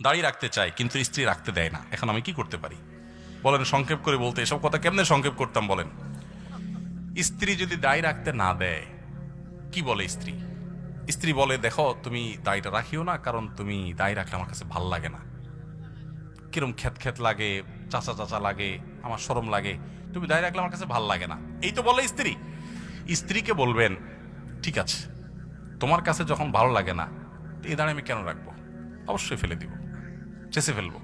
দাড়ি রাখতে চায় কিন্তু স্ত্রী রাখতে দেয় না, এখন আমি কি করতে পারি বলেন? সংক্ষেপ করে বলতে এসব কথা কেমনে সংক্ষেপ করতাম বলেন? স্ত্রী যদি দাড়ি রাখতে না দেয়, কি বলে স্ত্রী? স্ত্রী বলে, দেখো তুমি দাড়িটা রাখিও না, কারণ তুমি দাড়ি রাখলে আমার কাছে ভাল লাগে না, কিরম খ্যাত খ্যাত লাগে, চাচা চাচা লাগে, আমার শরম লাগে, তুমি দাড়ি রাখলে আমার কাছে ভাল লাগে না, এই তো বলে স্ত্রী। স্ত্রীকে বলবেন, ঠিক আছে, তোমার কাছে যখন ভালো লাগে না, এই দাঁড়িয়ে আমি কেন রাখবো? অবশ্যই ফেলে দিব, চেষে ফেলবো।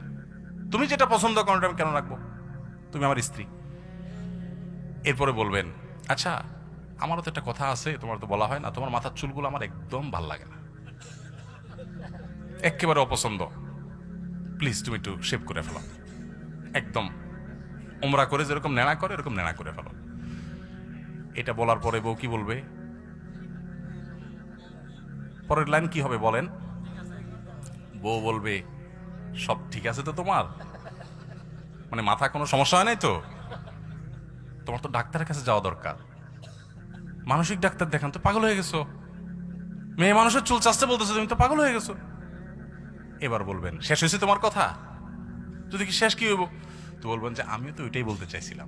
তুমি যেটা পছন্দ করো আমি কেন রাখবো? তুমি আমার স্ত্রী। এরপরে বলবেন, আচ্ছা আমারও তো একটা কথা আছে, তোমার তো বলা হয় না, তোমার মাথার চুলগুলো আমার একদম ভাল লাগে না, একেবারে অপছন্দ, প্লিজ তুমি একটু শেভ করে ফেলো, একদম ওমরা করে যেরকম নেড়া করে এরকম নেড়া করে ফেলো। এটা বলার পরে বউ কি বলবে? পরের লাইন কি হবে বলেন? বউ বলবে, সব ঠিক আছে তো তোমার? মানে মাথা কোনো সমস্যা হয় নাই তো? তোমার তো ডাক্তারের কাছে যাওয়া দরকার, মানসিক ডাক্তার দেখান, তো পাগল হয়ে গেছো, মেয়ে মানুষের চুল চাষতে বলতেছো, তুমি তো পাগল হয়ে গেছো। এবার বলবেন, শেষ হয়েছে তোমার কথা? যদি কি শেষ কি হইব? তো বলবেন যে আমিও তো ওইটাই বলতে চাইছিলাম,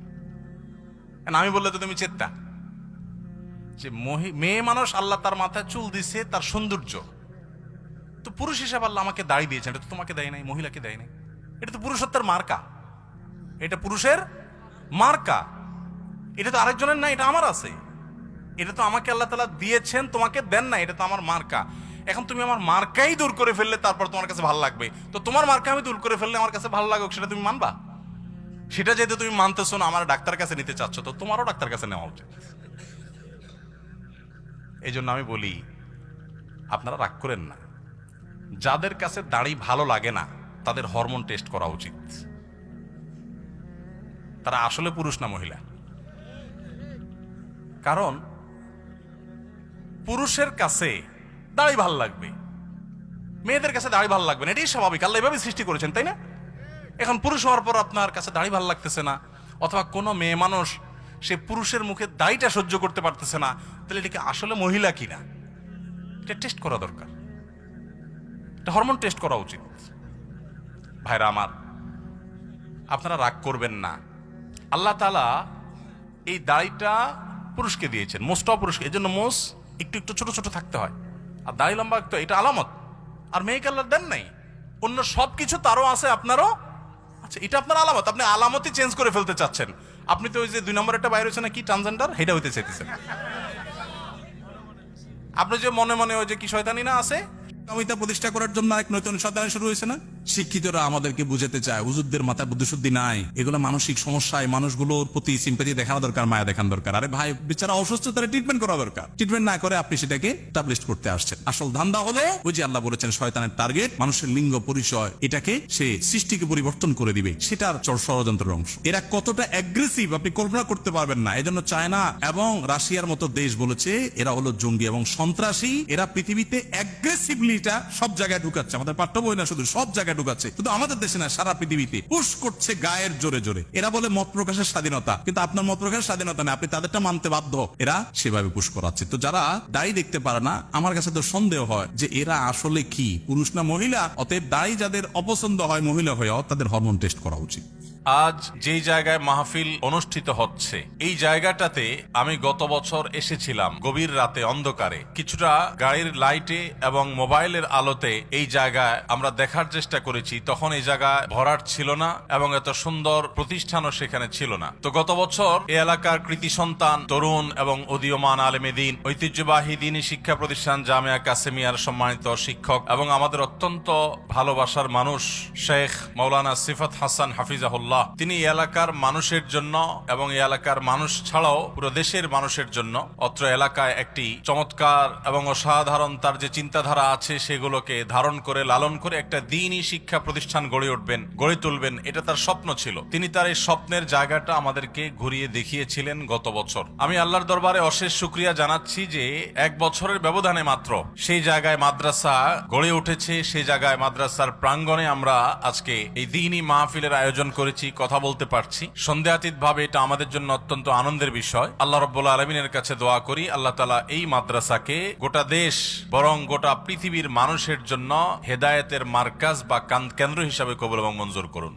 আমি বললে তো তুমি চেত্তা, যে মেয়ে মানুষ আল্লাহ তার মাথায় চুল দিছে তার সৌন্দর্য, তো পুরুষ হিসাবে আল্লাহ আমাকে দাড়ি দিয়েছেন, এটা তো তোমাকে দেয় নাই, মহিলাকে দেয় নাই, এটা তো পুরুষত্বের মার্কা, এটা পুরুষের মার্কা, এটা তো আরেকজনের না, এটা আমার আছে, এটা তো আমাকে আল্লাহ তাআলা দিয়েছেন, তোমাকে দেন না, এটা তো আমার মার্কা। এখন তুমি আমার মার্কাই দূর করে ফেললে তারপর তোমার কাছে ভালো লাগবে, তো তোমার মার্কা আমি দূর করে ফেললে আমার কাছে ভালো লাগুক, সেটা তুমি মানবা? সেটা যেহেতু তুমি মানতেছো না, আমার ডাক্তার কাছে নিতে চাচ্ছ, তো তোমারও ডাক্তার কাছে নেওয়া উচিত। এই জন্য আমি বলি, আপনারা রাগ করেন না, যাদের কাছে দাড়ি ভালো লাগে না তাদের হরমোন টেস্ট করা উচিত, তারা আসলে পুরুষ না মহিলা। কারণ পুরুষের কাছে দাড়ি ভাল লাগবে, মেয়েদের কাছে দাড়ি ভাল লাগবে না, এটাই স্বাভাবিক, আল্লাহ এভাবে সৃষ্টি করেছেন, তাই না? এখন পুরুষ হওয়ার পর আপনার কাছে দাড়ি ভাল লাগতেছে না, অথবা কোনো মেয়ে মানুষ সে পুরুষের মুখে দাড়িটা সহ্য করতে পারতেছে না, তাহলে এটাকে আসলে মহিলা কিনা এটা টেস্ট করা দরকার, এটা হরমোন টেস্ট করা উচিত। ভাইরা আমার, আপনারা রাগ করবেন না, আল্লাহ তাআলা এই দাড়িটা পুরুষকে দিয়েছেন, মোষটাও পুরুষকে, এই জন্য মোষ একটু একটু ছোট ছোট থাকতে হয়, আর দাড়ি লম্বা তো এটা আলামত। আর মেয়েকে আল্লাহ দেন নাই, অন্য সব কিছু তারও আছে, আপনারও আচ্ছা, এটা আপনার আলামত, আপনি আলামতই চেঞ্জ করে ফেলতে চাচ্ছেন। আপনি তো ওই যে 2 নম্বর একটা বাইরে হয়েছে না, কি ট্রান্সজেন্ডার, সেটা হইতে চাইতেছেন। আপনি যে মনে মনে ওই যে কি শয়তানি না আছে, কামিতা প্রতিষ্ঠা করার জন্য এক নতুন শয়তানি শুরু হয়েছে না? শিক্ষিতরা আমাদেরকে বুঝাতে চায় হুজুরদের মাথায় বুদ্ধিশুদ্ধি নাই, এগুলো মানসিক সমস্যায় মানুষগুলোর প্রতি সিম্পাথি দেখানো দরকার, মায়া দেখানো দরকার। আরে ভাই, বেচারা অসুস্থ, তারা ট্রিটমেন্ট করা দরকার, ট্রিটমেন্ট না করে আপনি সেটাকে টাবলিশ করতে আসছেন। আসল ধান্দা হলো ওই যে আল্লাহ বলেছেন শয়তানের টার্গেট মানুষের লিঙ্গ পরিচয়, এটাকে সে সৃষ্টিকে পরিবর্তন করে দিবে, সেটার ষড়যন্ত্রের অংশ। এরা কতটা অ্যাগ্রেসিভ আপনি কল্পনা করতে পারবেন না। এজন্য চায়না এবং রাশিয়ার মতো দেশ বলেছে এরা হলো জঙ্গি এবং সন্ত্রাসী, এরা পৃথিবীতে অ্যাগ্রেসিভলিটা সব জায়গায় ঢুকাচ্ছে, আমাদের পাঠ্য বই না শুধু, সব জায়গায় ঢুকাচ্ছে, শুধু আমাদের দেশে না, সারা পৃথিবীতে পুশ করছে গায়ের জোরে জোরে। এরা বলে মত প্রকাশের স্বাধীনতা, কিন্তু আপনার মত প্রকাশের স্বাধীনতা না, আপনি তাদেরটা মানতে বাধ্য, এরা সেভাবে পুশ করাচ্ছে। তো যারা দাড়ি দেখতে পারে না, আমার কাছে তো সন্দেহ হয় যে এরা আসলে কি পুরুষ না মহিলা। অতএব দাড়ি যাদের অপছন্দ হয় মহিলা হয়েও, তাদের হরমোন টেস্ট করা উচিত। আজ যেই জায়গায় মাহফিল অনুষ্ঠিত হচ্ছে, এই জায়গাটাতে আমি গত বছর এসেছিলাম গভীর রাতে অন্ধকারে, কিছুটা গাড়ির লাইটে এবং মোবাইলের আলোতে এই জায়গায় আমরা দেখার চেষ্টা করেছি, তখন এই জায়গায় ভরাট ছিল না এবং এত সুন্দর প্রতিষ্ঠানও সেখানে ছিল না। তো গত বছর এই এলাকার কৃতি সন্তান, তরুণ এবং উদীয়মান আলেমে দ্বীন, ঐতিহ্যবাহী দ্বীনি শিক্ষা প্রতিষ্ঠান জামিয়া কাসেমিয়ার সম্মানিত শিক্ষক এবং আমাদের অত্যন্ত ভালোবাসার মানুষ শেখ মাওলানা সিফাত হাসান হাফিজাহুল্লাহ, তিনি এলাকার মানুষের জন্য এবং এই এলাকার মানুষ ছাড়াও পুরো দেশের মানুষের জন্য অত্র এলাকায় একটি চমৎকার এবং অসাধারণ তার যে চিন্তাধারা আছে সেগুলোকে ধারণ করে লালন করে একটা দ্বীনি শিক্ষা প্রতিষ্ঠান গড়ে তুলবেন, এটা তার স্বপ্ন ছিল। তিনি তার এই স্বপ্নের জায়গাটা আমাদেরকে ঘুরিয়ে দেখিয়েছিলেন গত বছর। আমি আল্লাহর দরবারে অশেষ শুকরিয়া জানাচ্ছি যে 1 বছরের ব্যবধানে মাত্র সেই জায়গায় মাদ্রাসা গড়ে উঠেছে, সেই জায়গায় মাদ্রাসার প্রাঙ্গণে আমরা আজকে এই দ্বীনি মাহফিলের আয়োজন করেছি। পারছি, কথা বলতে পারছি। সন্দেহাতীত ভাবে এটা আমাদের জন্য অত্যন্ত আনন্দের বিষয়। আল্লাহ রাব্বুল আলামিনের কাছে দোয়া করি আল্লাহ তাআলা এই মাদ্রাসাকে গোটা দেশ বরং গোটা পৃথিবীর মানুষের জন্য হেদায়েতের মার্কাজ বা কেন্দ্র হিসাবে কবুল এবং মঞ্জুর করুন।